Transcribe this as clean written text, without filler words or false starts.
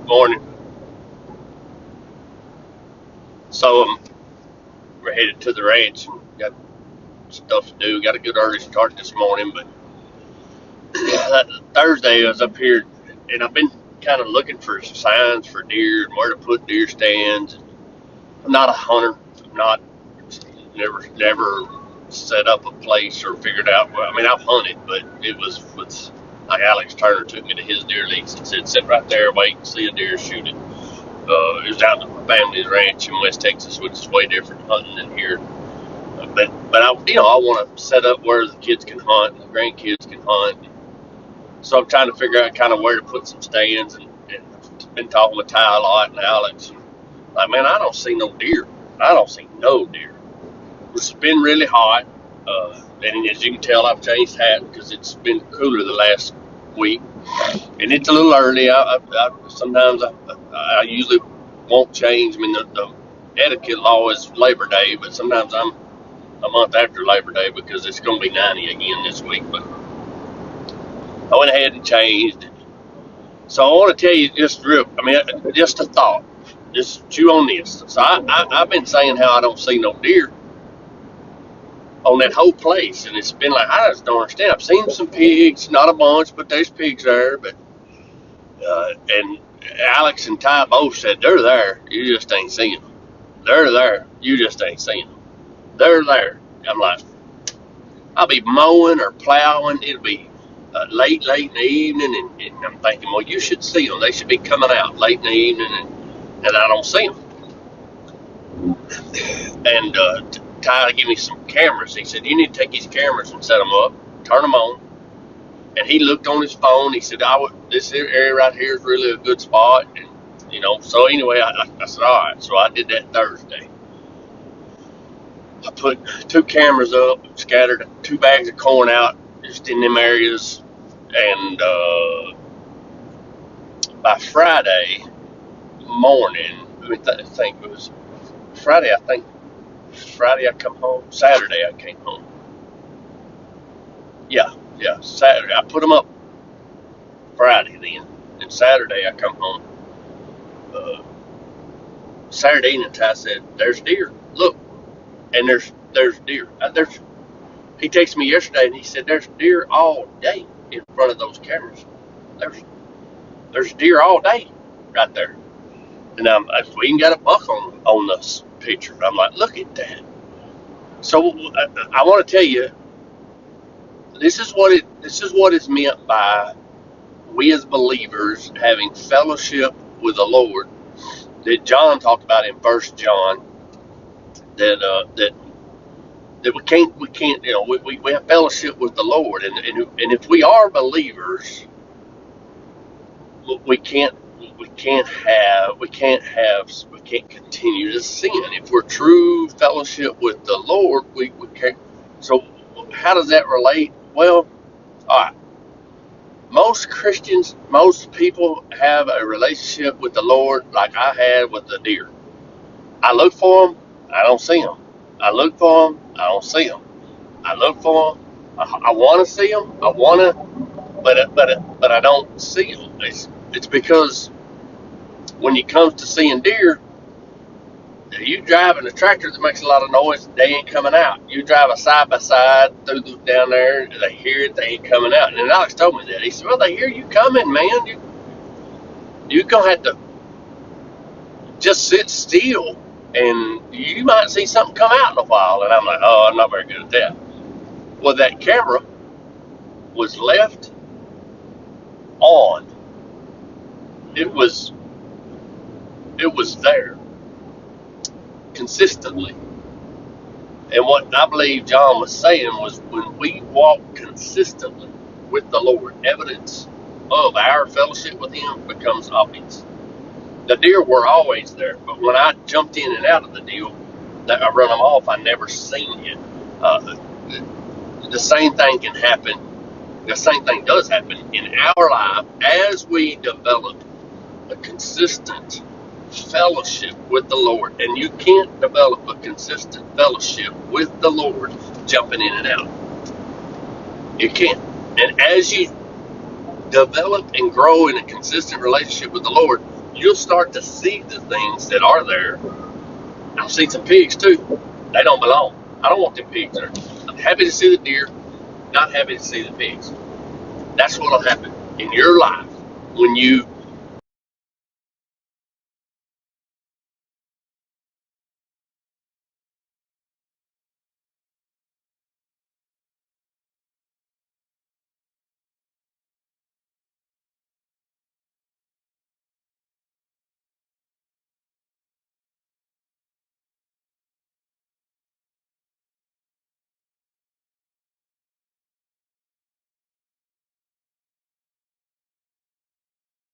Morning. So we're headed to the ranch and got stuff to do. Got a good early start this morning, but Thursday I was up here and I've been kind of looking for signs for deer and where to put deer stands. I'm not a hunter. I'm not never set up a place or figured out. Well, I mean, I've hunted, but it was with like Alex Turner took me to his deer lease and said, sit right there, wait and see a deer, shoot it. It was out at my family's ranch in West Texas, which is way different hunting than here. But I want to set up where the kids can hunt and the grandkids can hunt. So I'm trying to figure out kind of where to put some stands and been talking with Ty a lot and Alex. Like, man, I don't see no deer. I don't see no deer. It's been really hot, and as you can tell, I've changed hat because it's been cooler the last week, and it's a little early. Sometimes I usually won't change. I mean, the etiquette law is Labor Day, but sometimes I'm a month after Labor Day because it's going to be 90 again this week. But I went ahead and changed. So I want to tell you just a thought. Just chew on this. So I've been saying how I don't see no deer on that whole place, and it's been like, I just don't understand. I've seen some pigs, not a bunch, but there's pigs there. But and Alex and Ty both said they're there, you just ain't seeing them. They're there, you just ain't seeing them. They're there. I'm like, I'll be mowing or plowing. It'll be late in the evening, and I'm thinking, well, you should see them. They should be coming out late in the evening, and I don't see them. And Ty gave me some cameras. He said, you need to take these cameras and set them up, turn them on. And he looked on his phone. He said, this area right here is really a good spot. And, so anyway, I said, all right. So I did that Thursday. I put 2 cameras up, scattered 2 bags of corn out just in them areas. And by Friday morning, I think it was Friday, Friday I come home. Saturday I came home. Yeah, Saturday. I put them up Friday then, and Saturday I come home. Saturday evening, Ty said, "There's deer. Look, and there's deer. He texted me yesterday and he said there's deer all day in front of those cameras. There's deer all day right there." And we even got a buck on this picture. I'm like, look at that. So I want to tell you, this is what is meant by we as believers having fellowship with the Lord that John talked about in 1 John, that we can't we have fellowship with the Lord, and if we are believers, we can't continue to sin. If we're true fellowship with the Lord, we can't. So how does that relate? Well, all right. Most Christians, most people have a relationship with the Lord like I had with the deer. I look for them, I don't see them. I look for them, I don't see them. I look for them, I want to see them, but I don't see them. It's because when it comes to seeing deer, you driving a tractor that makes a lot of noise, they ain't coming out. You drive a side by side through down there, they hear it, they ain't coming out. And Alex told me that. He said, well, they hear you coming, man. You're gonna have to just sit still, and you might see something come out in a while. And I'm like, oh, I'm not very good at that. Well, that camera was left on. It was there consistently. And what I believe John was saying was, when we walk consistently with the Lord, evidence of our fellowship with Him becomes obvious. The deer were always there, but when I jumped in and out of the deal, that I run them off, I never seen it. The same thing can happen. The same thing does happen in our life as we develop a consistent fellowship with the Lord. And you can't develop a consistent fellowship with the Lord jumping in and out. You can't. And as you develop and grow in a consistent relationship with the Lord, you'll start to see the things that are there. I've seen some pigs too. They don't belong. I don't want them pigs there. I'm happy to see the deer, not happy to see the pigs. That's what'll happen in your life when you